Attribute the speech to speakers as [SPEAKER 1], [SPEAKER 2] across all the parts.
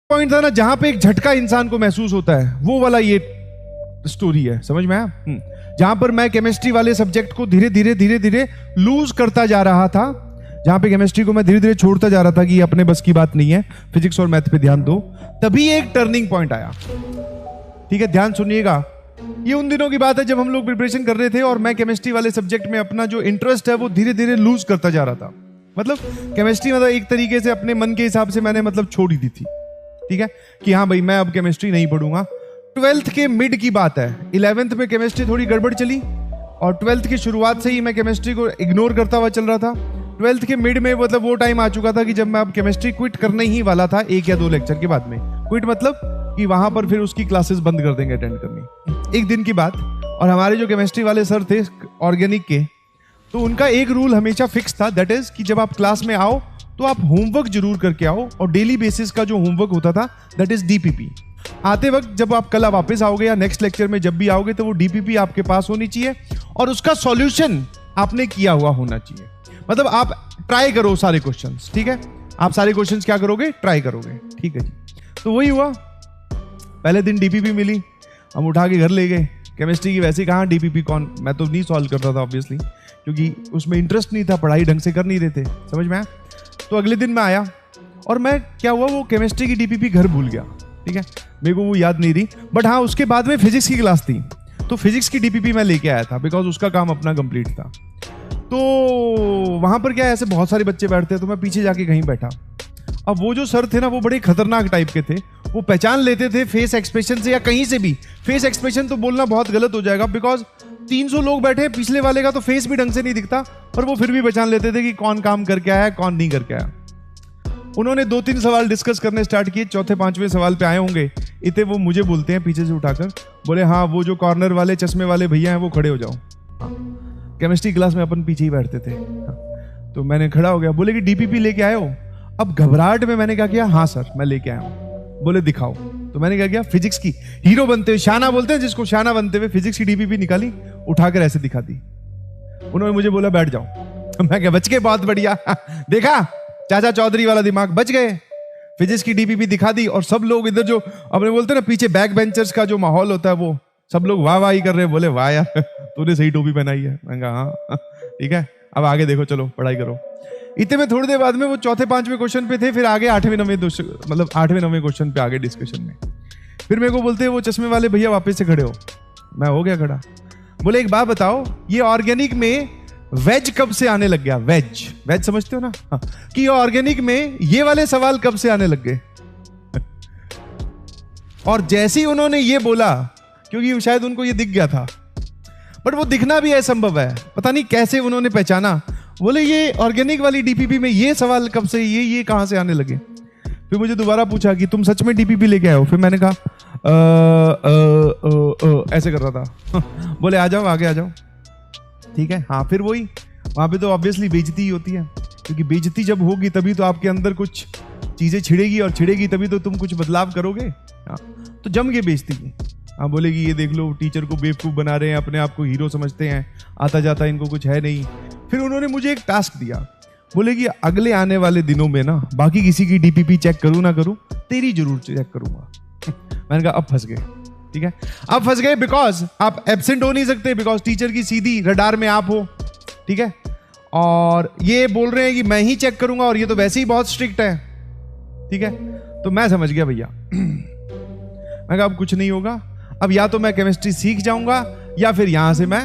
[SPEAKER 1] Point था ना जहां पे एक झटका इंसान को महसूस होता है, वो वाला ये स्टोरी है, समझ में आया? जहां पर मैं केमिस्ट्री वाले सब्जेक्ट को धीरे धीरे लूज करता जा रहा था, जहां पे केमिस्ट्री को मैं धीरे धीरे छोड़ता जा रहा था कि ये अपने बस की बात नहीं है, फिजिक्स और मैथ पे ध्यान दो, तभी एक टर्निंग पॉइंट आया। ठीक है, ध्यान सुनिएगा। ये उन दिनों की बात है जब हम लोग प्रिपरेशन कर रहे थे और मैं केमिस्ट्री वाले सब्जेक्ट में अपना जो इंटरेस्ट है वो धीरे धीरे लूज करता जा रहा था। मतलब केमिस्ट्री मतलब एक तरीके से अपने मन के हिसाब से मैंने मतलब छोड़ ही दी थी। ठीक है कि हाँ भाई मैं अब केमिस्ट्री नहीं पढ़ूंगा। 12th के मिड की बात है, 11th में केमिस्ट्री थोड़ी गड़बड़ चली और 12th की शुरुआत से ही मैं केमिस्ट्री को इग्नोर करता हुआ चल रहा था। 12th के मिड में मतलब वो टाइम आ चुका था कि जब मैं अब केमिस्ट्री क्विट करने ही वाला था, 1 या 2 लेक्चर के बाद में। क्विट मतलब कि वहां पर फिर उसकी क्लासेस बंद कर देंगे अटेंड करनी। एक दिन की बात, और हमारे जो केमिस्ट्री वाले सर थे ऑर्गेनिक के, तो उनका एक रूल हमेशा फिक्स था, दैट इज कि जब आप क्लास में आओ तो आप होमवर्क जरूर करके आओ, और डेली बेसिस का जो होमवर्क होता था दैट इज डीपीपी। आते वक्त जब आप कल वापस आओगे या नेक्स्ट लेक्चर में जब भी आओगे तो वो डीपीपी आपके पास होनी चाहिए और उसका सॉल्यूशन आपने किया हुआ होना चाहिए। मतलब आप ट्राई करो सारे क्वेश्चंस, ठीक है? आप सारे क्वेश्चंस क्या करोगे? ट्राई करोगे। ठीक है जी। तो वही हुआ, पहले दिन डीपीपी मिली, हम उठा के घर ले गए। केमिस्ट्री की वैसे कहाँ डीपीपी कौन, मैं तो नहीं सॉल्व करता था ऑब्वियसली, क्योंकि उसमें इंटरेस्ट नहीं था, पढ़ाई ढंग से कर नहीं रहे थे, समझ में आया? तो अगले दिन मैं आया और मैं क्या हुआ, वो केमिस्ट्री की डीपीपी घर भूल गया। ठीक है, मेरे को वो याद नहीं रही, बट हाँ उसके बाद में फिजिक्स की क्लास थी तो फिजिक्स की डीपीपी मैं लेके आया था, बिकॉज उसका काम अपना कंप्लीट था। तो वहां पर क्या है, ऐसे बहुत सारे बच्चे बैठते हैं, तो मैं पीछे जाके कहीं बैठा। अब वो जो सर थे ना वो बड़े खतरनाक टाइप के थे, वो पहचान लेते थे फेस एक्सप्रेशन से या कहीं से भी। फेस एक्सप्रेशन तो बोलना बहुत गलत हो जाएगा, बिकॉज 300 लोग बैठे, पिछले वाले का तो फेस भी ढंग से नहीं दिखता, पर वो फिर भी पहचान लेते थे कि कौन काम करके आया है, कौन नहीं करके आया। उन्होंने 2-3 सवाल डिस्कस करने स्टार्ट किए, चौथे 5वें सवाल पे आए होंगे, इतने वो मुझे बोलते हैं पीछे से उठाकर, बोले हाँ वो जो कॉर्नर वाले चश्मे वाले भैया हैं वो खड़े हो जाओ। केमिस्ट्री क्लास में अपन पीछे ही बैठते थे। तो मैंने खड़ा हो गया, बोले कि डीपीपी लेके आए हो? अब घबराहट में मैंने क्या किया, हाँ सर मैं लेके आया हूं। बोले दिखाओ। तो मैंने क्या किया, फिजिक्स की हीरो बनते हुए, शाना बोलते हैं जिसको, शाना बनते हुए फिजिक्स की डीपीपी निकाली, उठाकर ऐसे दिखा दी। उन्होंने मुझे बोला बैठ जाओ। मैं क्या, बच गए, बहुत बढ़िया। देखा चाचा चौधरी वाला दिमाग, बच गए। फिजिक्स की डीपीपी दिखा दी और सब लोग इधर जो अपने बोलते हैं ना पीछे बैक बेंचर्स का जो माहौल होता है, वो सब लोग वाह वाह ही कर रहे हैं। बोले वाह यार तूने सही टोपी पहनाई है। मैं कहा हाँ ठीक है, अब आगे देखो, चलो पढ़ाई करो। इतने में थोड़ी देर बाद में वो चौथे 5वें क्वेश्चन पे थे, फिर आगे 8वें 9वें मतलब 8वें 9वें क्वेश्चन पे आगे डिस्कशन में। फिर मेरे को बोलते हैं वो चश्मे वाले भैया वापस से खड़े हो। मैं हो गया खड़ा। बोले एक बात बताओ, ये ऑर्गेनिक में वेज कब से आने लग गया? वेज, वेज समझते हो ना? हाँ। कि ये ऑर्गेनिक में ये वाले सवाल कब से आने लग गए? और जैसे ही उन्होंने ये बोला, क्योंकि शायद उनको ये दिख गया था, बट वो दिखना भी असंभव है, पता नहीं कैसे उन्होंने पहचाना। बोले ये ऑर्गेनिक वाली डीपीपी में ये सवाल कब से, ये कहां से आने लगे? फिर मुझे दोबारा पूछा कि तुम सच में डीपीपी लेके आए हो? फिर मैंने कहा ऐसे कर रहा था। बोले आ जाओ, आगे आ जाओ। ठीक है, हाँ फिर वही, वहां पे तो ऑब्वियसली बेइज्जती ही होती है, क्योंकि बेइज्जती जब होगी तभी तो आपके अंदर कुछ चीजें छिड़ेगी, और छिड़ेगी तभी तो तुम कुछ बदलाव करोगे। हाँ, तो जम के बेइज्जती की। हाँ बोलेगी ये देख लो, टीचर को बेवकूफ बना रहे हैं, अपने आप को हीरो समझते हैं, आता जाता इनको कुछ है नहीं। फिर उन्होंने मुझे एक टास्क दिया, बोले कि अगले आने वाले दिनों में ना बाकी किसी की डीपीपी चेक करूं ना करूं, तेरी जरूर चेक करूंगा। मैंने कहा अब फंस गए। ठीक है, अब फंस गए, बिकॉज आप एब्सेंट हो नहीं सकते, बिकॉज टीचर की सीधी रडार में आप हो। ठीक है, और ये बोल रहे हैं कि मैं ही चेक करूंगा, और ये तो वैसे ही बहुत स्ट्रिक्ट है। ठीक है, तो मैं समझ गया भैया। मैं कहा अब कुछ नहीं होगा, अब या तो मैं केमिस्ट्री सीख जाऊंगा या फिर यहां से मैं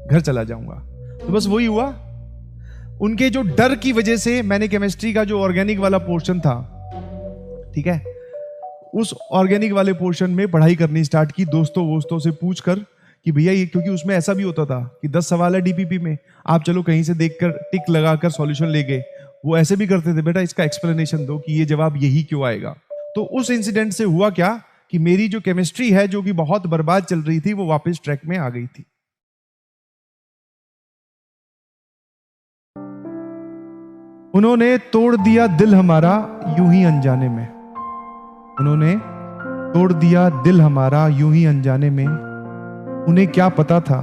[SPEAKER 1] घर चला जाऊंगा। तो बस वही हुआ। उनके जो डर की वजह से मैंने केमिस्ट्री का जो ऑर्गेनिक वाला पोर्शन था, ठीक है, उस ऑर्गेनिक वाले पोर्शन में पढ़ाई करनी स्टार्ट की, दोस्तों से पूछकर कि भैया ये, क्योंकि उसमें ऐसा भी होता था कि 10 सवाल है डीपीपी में, आप चलो कहीं से देखकर टिक लगाकर सॉल्यूशन ले गए। वो ऐसे भी करते थे, बेटा इसका एक्सप्लेनेशन दो कि ये जवाब यही क्यों आएगा। तो उस इंसिडेंट से हुआ क्या कि मेरी जो केमिस्ट्री है, जो कि बहुत बर्बाद चल रही थी, वो वापस ट्रैक में आ गई थी। उन्होंने तोड़ दिया दिल हमारा यूं ही अनजाने में, उन्होंने तोड़ दिया दिल हमारा यूं ही अनजाने में, उन्हें क्या पता था